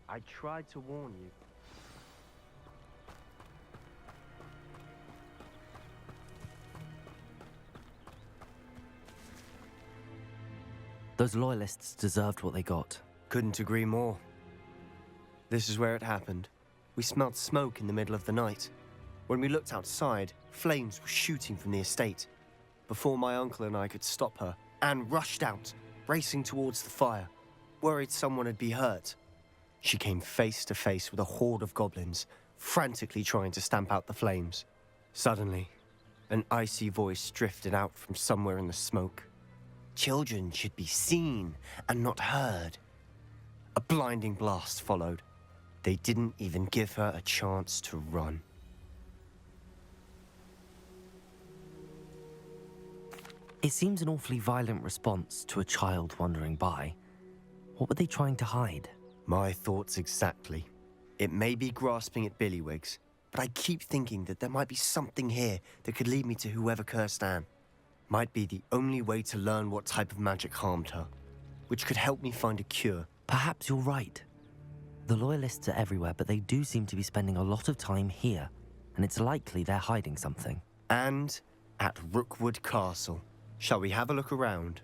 I tried to warn you. Those loyalists deserved what they got. Couldn't agree more. This is where it happened. We smelled smoke in the middle of the night. When we looked outside, flames were shooting from the estate. Before my uncle and I could stop her, Anne rushed out, racing towards the fire, worried someone had been hurt. She came face to face with a horde of goblins, frantically trying to stamp out the flames. Suddenly, an icy voice drifted out from somewhere in the smoke. Children should be seen and not heard. A blinding blast followed. They didn't even give her a chance to run. It seems an awfully violent response to a child wandering by. What were they trying to hide? My thoughts exactly. It may be grasping at billywhigs, but I keep thinking that there might be something here that could lead me to whoever cursed Anne. Might be the only way to learn what type of magic harmed her, which could help me find a cure. Perhaps you're right. The loyalists are everywhere, but they do seem to be spending a lot of time here, and it's likely they're hiding something. And at Rookwood Castle. Shall we have a look around?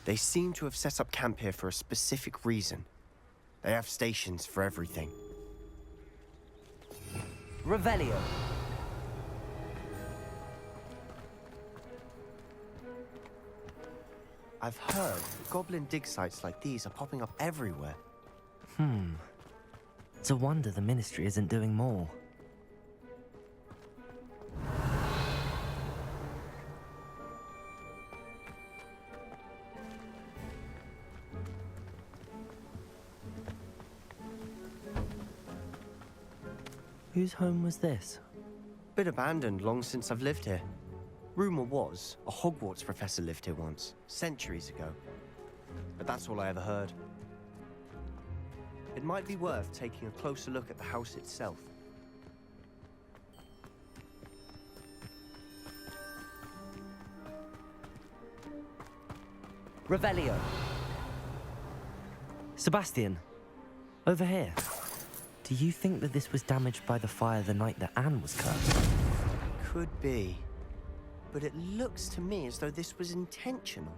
They seem to have set up camp here for a specific reason. They have stations for everything. Revelio. I've heard that goblin dig sites like these are popping up everywhere. It's a wonder the Ministry isn't doing more. Whose home was this? Been abandoned long since I've lived here. Rumour was a Hogwarts professor lived here once, centuries ago. But that's all I ever heard. It might be worth taking a closer look at the house itself. Revelio. Sebastian, over here. Do you think that this was damaged by the fire the night that Anne was cursed? Could be. But it looks to me as though this was intentional.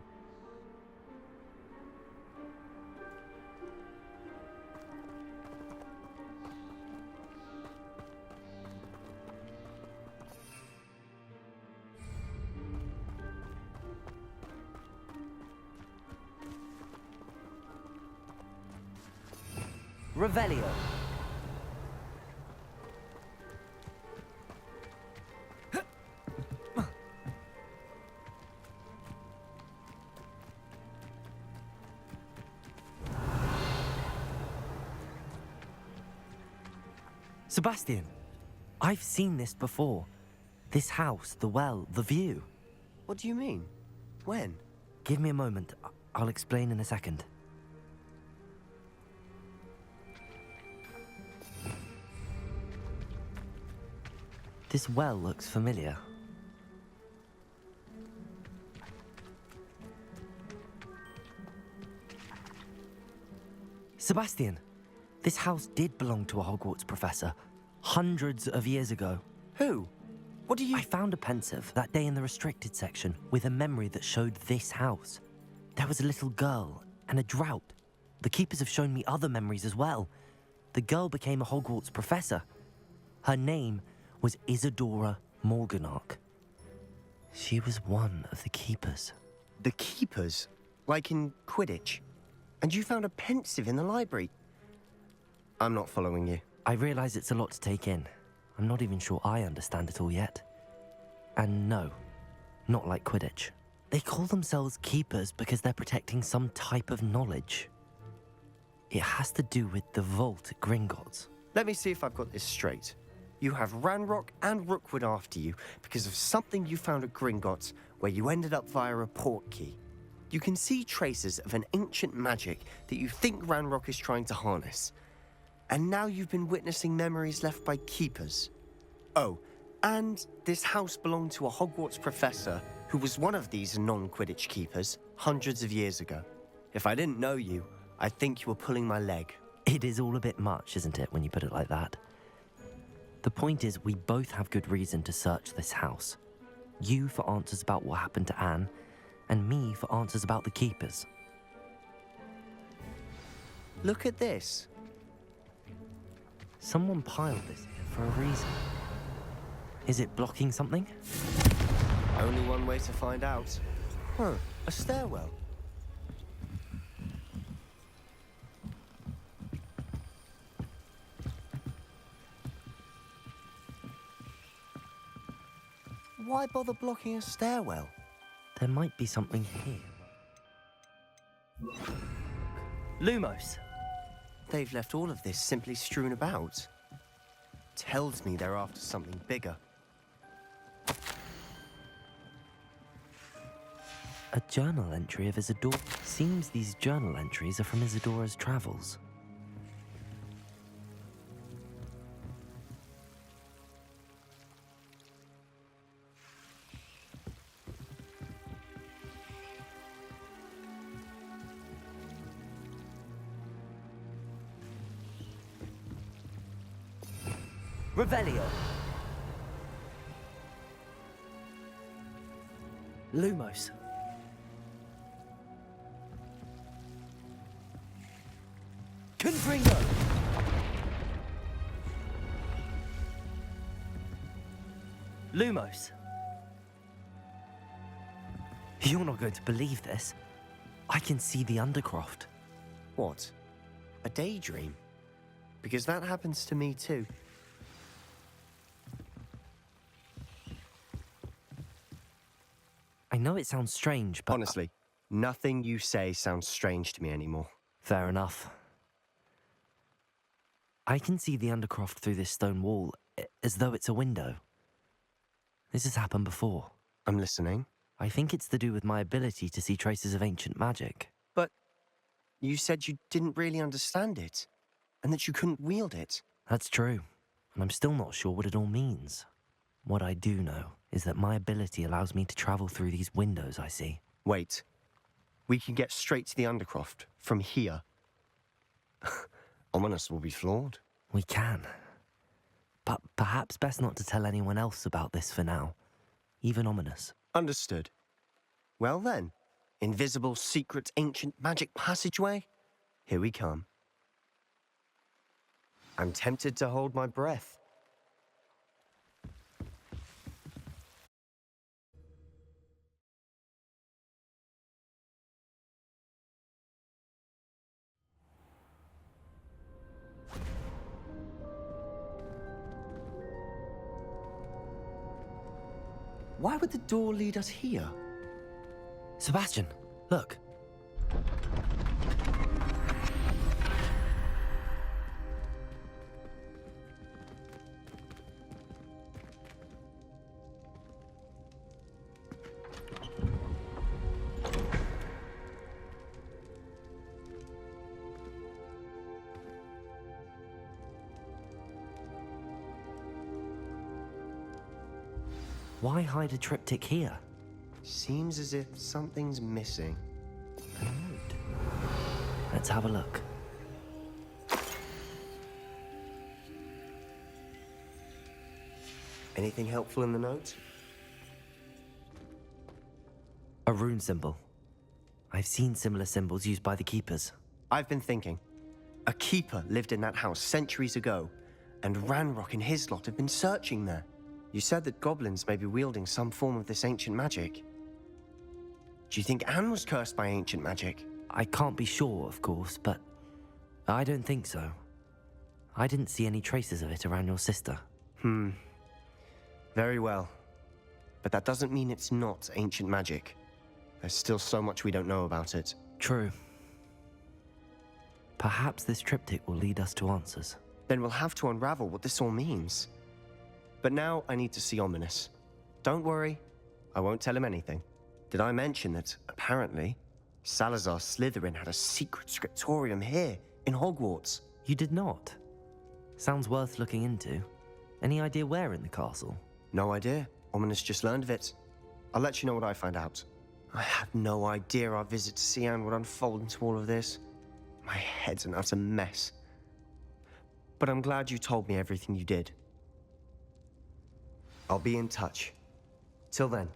Revelio. Sebastian, I've seen this before. This house, the well, the view. What do you mean? When? Give me a moment. I'll explain in a second. This well looks familiar. Sebastian, this house did belong to a Hogwarts professor, hundreds of years ago. Who? What do you... I found a pensive that day in the restricted section with a memory that showed this house. There was a little girl and a drought. The keepers have shown me other memories as well. The girl became a Hogwarts professor. Her name was Isadora Morganach. She was one of the keepers. The keepers? Like in Quidditch? And you found a pensive in the library? I'm not following you. I realize it's a lot to take in. I'm not even sure I understand it all yet. And no, not like Quidditch. They call themselves keepers because they're protecting some type of knowledge. It has to do with the vault at Gringotts. Let me see if I've got this straight. You have Ranrock and Rookwood after you because of something you found at Gringotts where you ended up via a port key. You can see traces of an ancient magic that you think Ranrock is trying to harness. And now you've been witnessing memories left by keepers. Oh, and this house belonged to a Hogwarts professor who was one of these non-Quidditch keepers hundreds of years ago. If I didn't know you, I think you were pulling my leg. It is all a bit much, isn't it, when you put it like that? The point is, we both have good reason to search this house. You for answers about what happened to Anne, and me for answers about the keepers. Look at this. Someone piled this here for a reason. Is it blocking something? Only one way to find out. Huh, a stairwell. Why bother blocking a stairwell? There might be something here. Lumos! They've left all of this simply strewn about. Tells me they're after something bigger. A journal entry of Isadora. Seems these journal entries are from Isadora's travels. Revelio! Lumos! Confringo! Lumos! You're not going to believe this. I can see the Undercroft. What? A daydream? Because that happens to me too. I know it sounds strange, but... Honestly, nothing you say sounds strange to me anymore. Fair enough. I can see the Undercroft through this stone wall, as though it's a window. This has happened before. I'm listening. I think it's to do with my ability to see traces of ancient magic. But you said you didn't really understand it, and that you couldn't wield it. That's true, and I'm still not sure what it all means. What I do know is that my ability allows me to travel through these windows I see. Wait. We can get straight to the Undercroft from here. Ominous will be floored. We can. But perhaps best not to tell anyone else about this for now. Even Ominous. Understood. Well then, invisible, secret, ancient magic passageway? Here we come. I'm tempted to hold my breath. Why would the door lead us here? Sebastian, look. Why hide a triptych here? Seems as if something's missing. A note. Let's have a look. Anything helpful in the note? A rune symbol. I've seen similar symbols used by the keepers. I've been thinking. A keeper lived in that house centuries ago, and Ranrock and his lot have been searching there. You said that goblins may be wielding some form of this ancient magic. Do you think Anne was cursed by ancient magic? I can't be sure, of course, but I don't think so. I didn't see any traces of it around your sister. Very well. But that doesn't mean it's not ancient magic. There's still so much we don't know about it. True. Perhaps this triptych will lead us to answers. Then we'll have to unravel what this all means. But now I need to see Ominous. Don't worry, I won't tell him anything. Did I mention that, apparently, Salazar Slytherin had a secret scriptorium here, in Hogwarts? You did not? Sounds worth looking into. Any idea where in the castle? No idea. Ominous just learned of it. I'll let you know what I find out. I had no idea our visit to Cian would unfold into all of this. My head's an utter mess. But I'm glad you told me everything you did. I'll be in touch. Till then.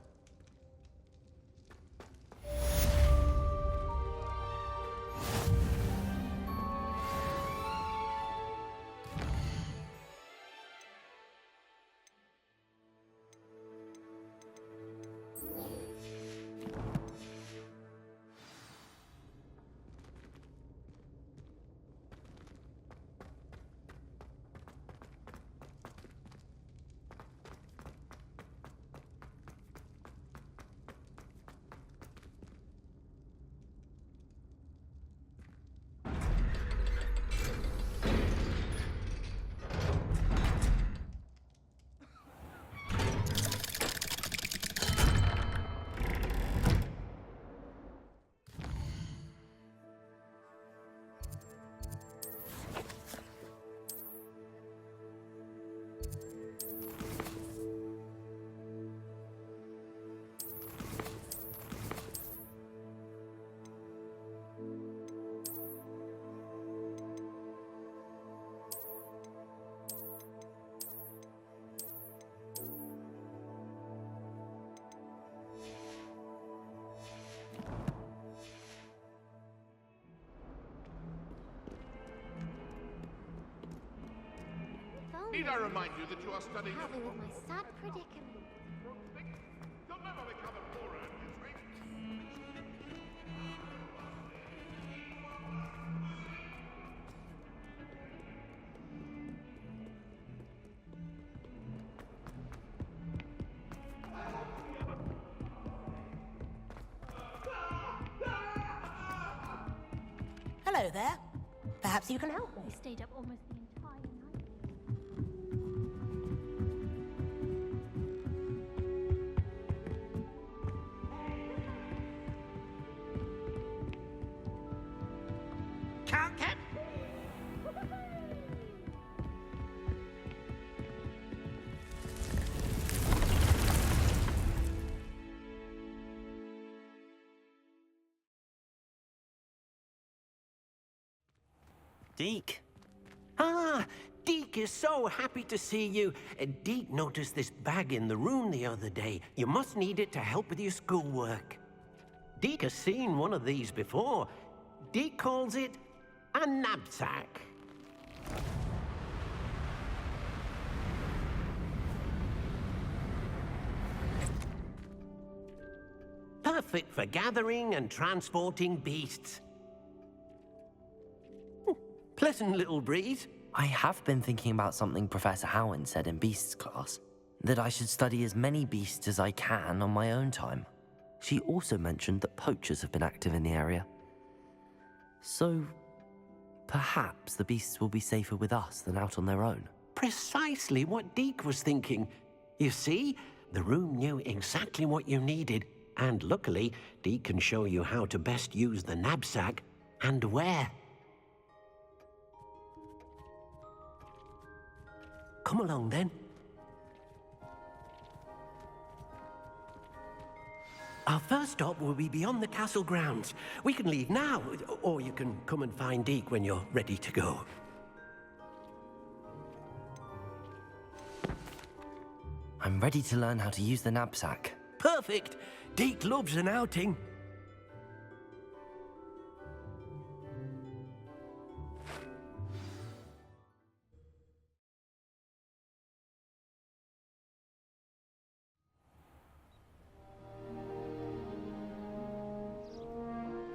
Need I remind you that you are studying Help me with my sad predicament. You'll never become a poorer, Hello there. Perhaps you can help me. I stayed up almost the entire night. Can't get. Deke. Ah, Deke is so happy to see you. Deke noticed this bag in the room the other day. You must need it to help with your schoolwork. Deke has seen one of these before. Deke calls it a knapsack. Perfect for gathering and transporting beasts. Pleasant little breeze. I have been thinking about something Professor Howard said in Beasts class, that I should study as many beasts as I can on my own time. She also mentioned that poachers have been active in the area. So, perhaps the beasts will be safer with us than out on their own. Precisely what Deke was thinking. You see, the room knew exactly what you needed, and luckily, Deke can show you how to best use the knapsack and where. Come along, then. Our first stop will be beyond the castle grounds. We can leave now, or you can come and find Deke when you're ready to go. I'm ready to learn how to use the knapsack. Perfect! Deke loves an outing.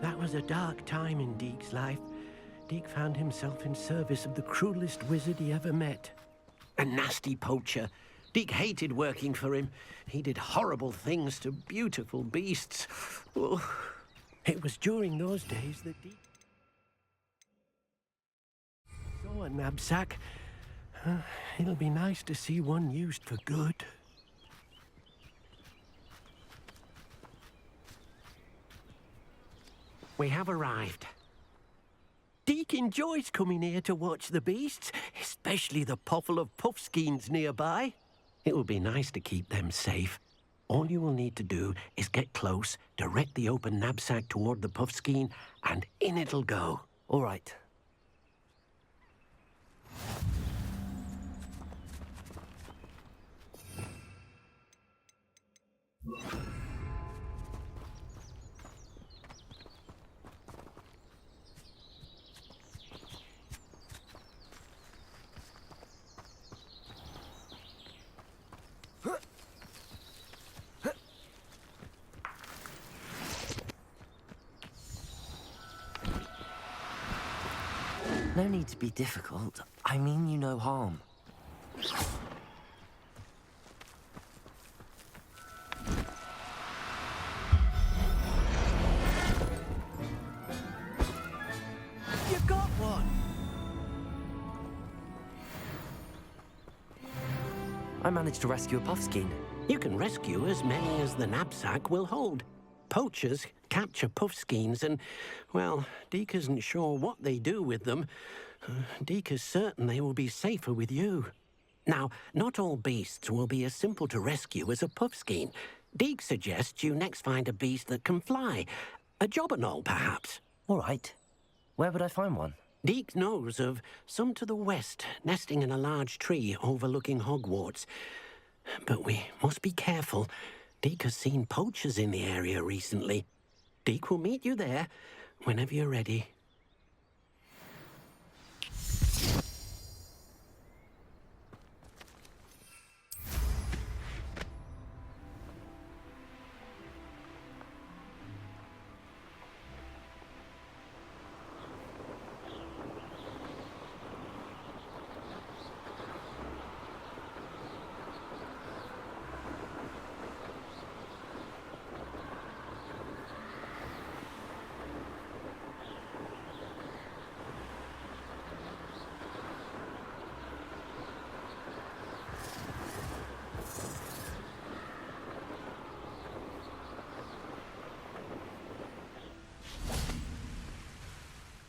That was a dark time in Deke's life. Deke found himself in service of the cruelest wizard he ever met. A nasty poacher. Deke hated working for him. He did horrible things to beautiful beasts. Oh, it was during those days that Deke saw a knapsack. It'll be nice to see one used for good. We have arrived. Deke enjoys coming here to watch the beasts, especially the potful of puffskeins nearby. It will be nice to keep them safe. All you will need to do is get close, direct the open knapsack toward the puffskein, and in it'll go. All right. No need to be difficult. I mean you no harm. You've got one! I managed to rescue a puffskein. You can rescue as many as the knapsack will hold. Poachers capture puffskeins and, well, Deke isn't sure what they do with them. Deke is certain they will be safer with you. Now, not all beasts will be as simple to rescue as a puffskein. Deke suggests you next find a beast that can fly. A jobberknoll, perhaps. All right. Where would I find one? Deke knows of some to the west, nesting in a large tree overlooking Hogwarts. But we must be careful. Deke has seen poachers in the area recently. Deke will meet you there whenever you're ready.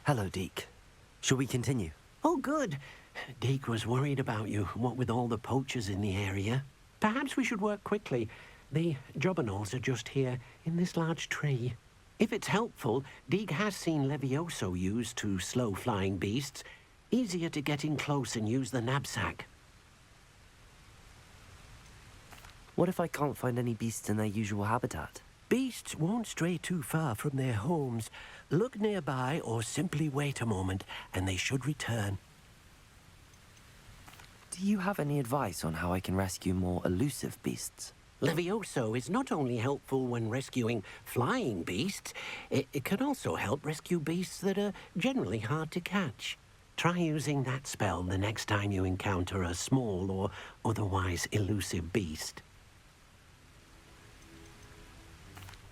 Hello, Deke. Shall we continue? Oh, good. Deke was worried about you, what with all the poachers in the area. Perhaps we should work quickly. The jobberknolls are just here, in this large tree. If it's helpful, Deke has seen Levioso used to slow flying beasts. Easier to get in close and use the knapsack. What if I can't find any beasts in their usual habitat? Beasts won't stray too far from their homes. Look nearby or simply wait a moment, and they should return. Do you have any advice on how I can rescue more elusive beasts? Levioso is not only helpful when rescuing flying beasts, it can also help rescue beasts that are generally hard to catch. Try using that spell the next time you encounter a small or otherwise elusive beast.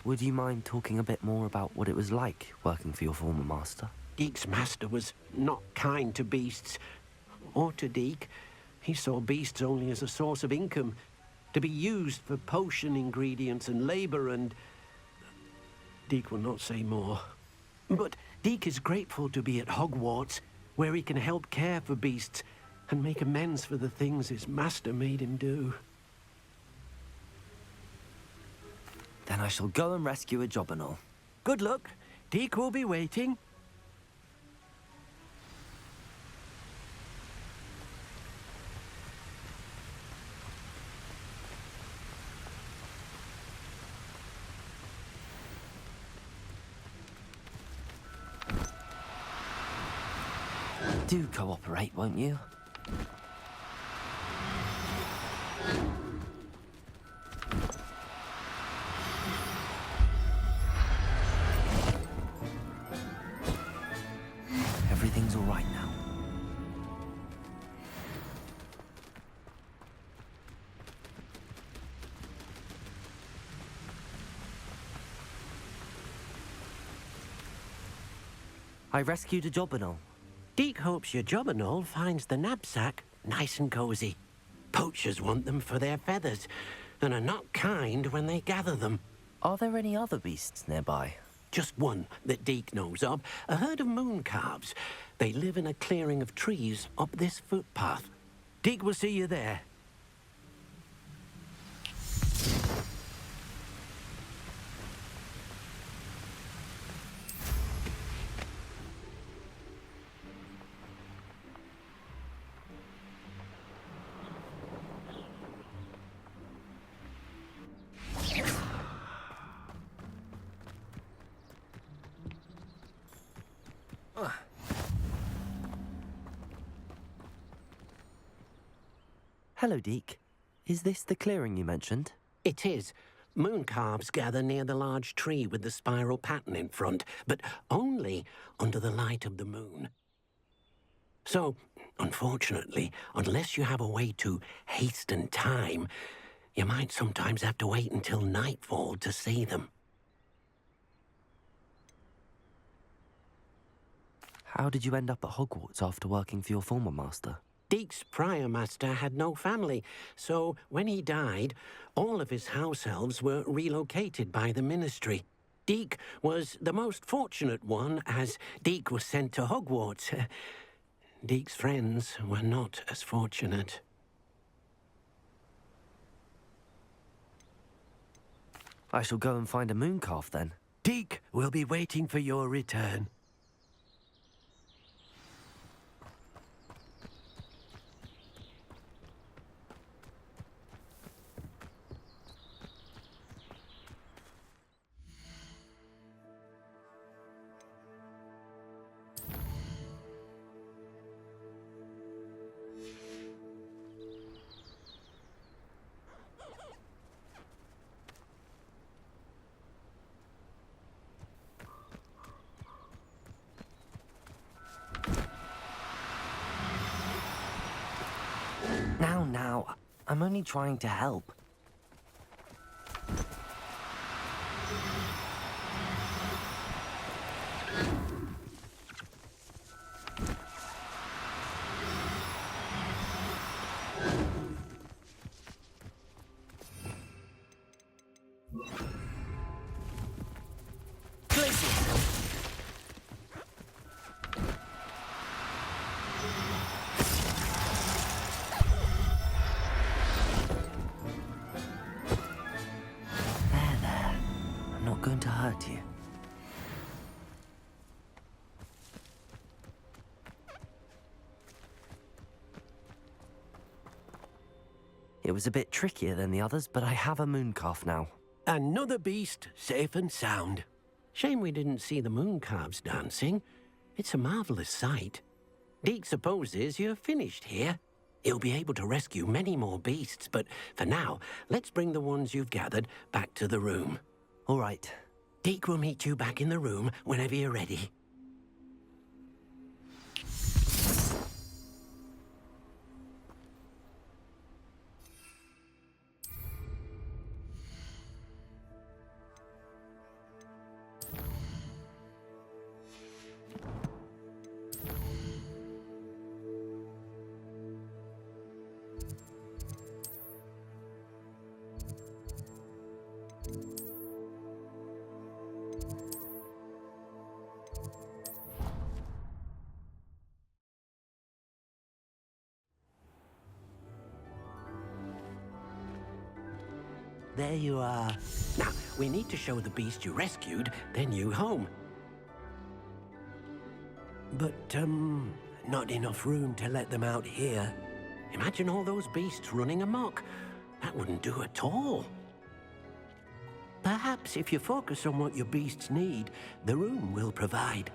Would you mind talking a bit more about what it was like working for your former master? Deke's master was not kind to beasts, or to Deke. He saw beasts only as a source of income, to be used for potion ingredients and labor, and Deke will not say more. But Deke is grateful to be at Hogwarts, where he can help care for beasts and make amends for the things his master made him do. Then I shall go and rescue a jobberknoll. Good luck. Deke will be waiting. Do cooperate, won't you? Everything's all right now. I rescued a jobberknoll. Deke hopes your jobberknoll finds the knapsack nice and cozy. Poachers want them for their feathers, and are not kind when they gather them. Are there any other beasts nearby? Just one that Deke knows of, a herd of moon calves. They live in a clearing of trees up this footpath. Deke will see you there. Hello, Deke. Is this the clearing you mentioned? It is. Moon calves gather near the large tree with the spiral pattern in front, but only under the light of the moon. So, unfortunately, unless you have a way to hasten time, you might sometimes have to wait until nightfall to see them. How did you end up at Hogwarts after working for your former master? Deke's prior master had no family, so when he died, all of his house elves were relocated by the ministry. Deke was the most fortunate one, as Deke was sent to Hogwarts. Deke's friends were not as fortunate. I shall go and find a moon calf then. Deke will be waiting for your return. Now, I'm only trying to help. Going to hurt you. It was a bit trickier than the others, but I have a moon calf now. Another beast, safe and sound. Shame we didn't see the moon calves dancing. It's a marvelous sight. Deke supposes you're finished here. He'll be able to rescue many more beasts, but for now, let's bring the ones you've gathered back to the room. All right. Deke will meet you back in the room whenever you're ready. There you are. Now, we need to show the beast you rescued their new home. But, not enough room to let them out here. Imagine all those beasts running amok. That wouldn't do at all. Perhaps if you focus on what your beasts need, the room will provide.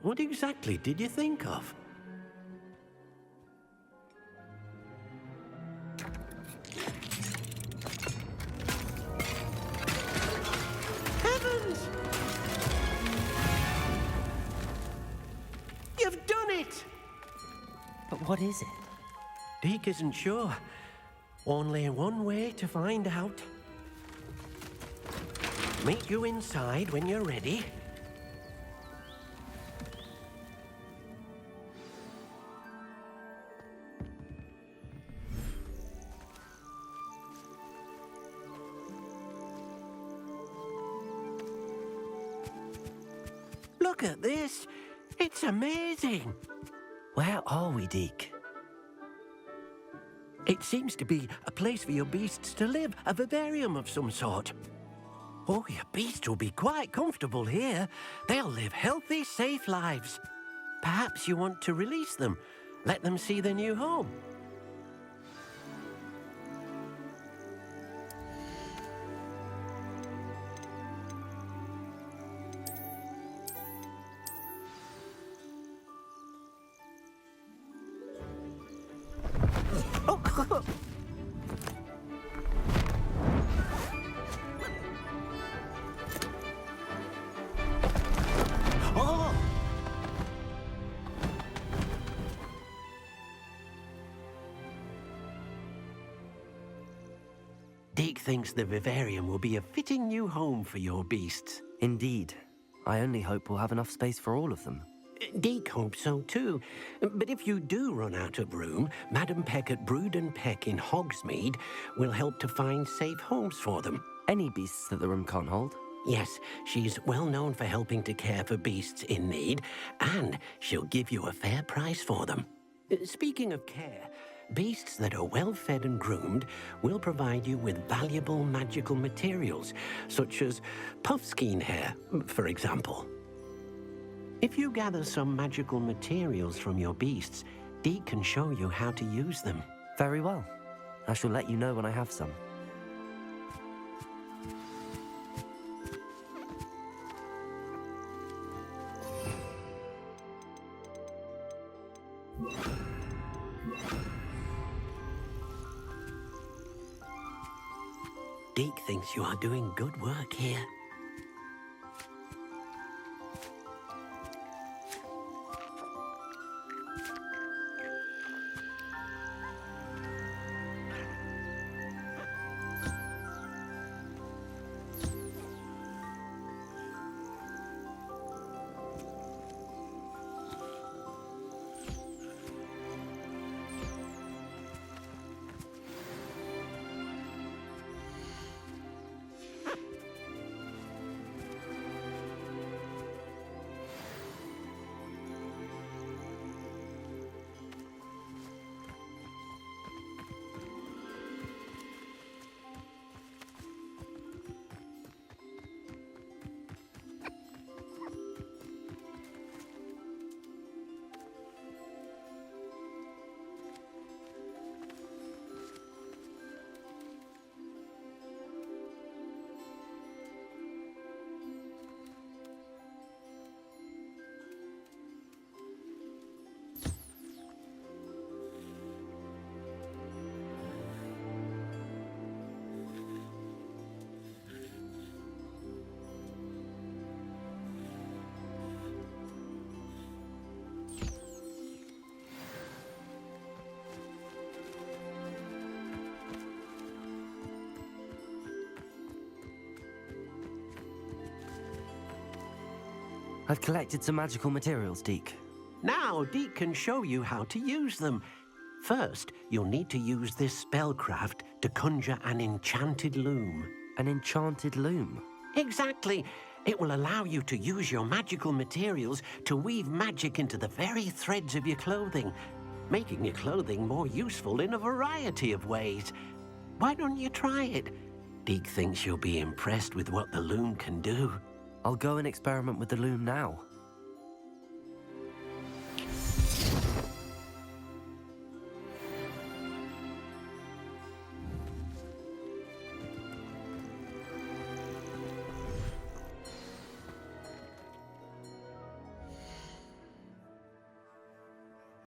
What exactly did you think of? Heavens! You've done it! But what is it? Deke isn't sure. Only one way to find out. Meet you inside when you're ready. Look at this. It's amazing. Where are we, Deke? It seems to be a place for your beasts to live, a vivarium of some sort. Oh, your beasts will be quite comfortable here. They'll live healthy, safe lives. Perhaps you want to release them, let them see their new home. Deke thinks the vivarium will be a fitting new home for your beasts. Indeed. I only hope we'll have enough space for all of them. Deke hopes so too. But if you do run out of room, Madam Peck at Brood and Peck in Hogsmeade will help to find safe homes for them. Any beasts that the room can't hold? Yes, she's well known for helping to care for beasts in need, and she'll give you a fair price for them. Speaking of care, beasts that are well fed and groomed will provide you with valuable magical materials, such as puffskein hair, for example. If you gather some magical materials from your beasts, Deke can show you how to use them. Very well. I shall let you know when I have some. Deke thinks you are doing good work here. I've collected some magical materials, Deke. Now, Deke can show you how to use them. First, you'll need to use this spellcraft to conjure an enchanted loom. An enchanted loom? Exactly. It will allow you to use your magical materials to weave magic into the very threads of your clothing, making your clothing more useful in a variety of ways. Why don't you try it? Deke thinks you'll be impressed with what the loom can do. I'll go and experiment with the loom now.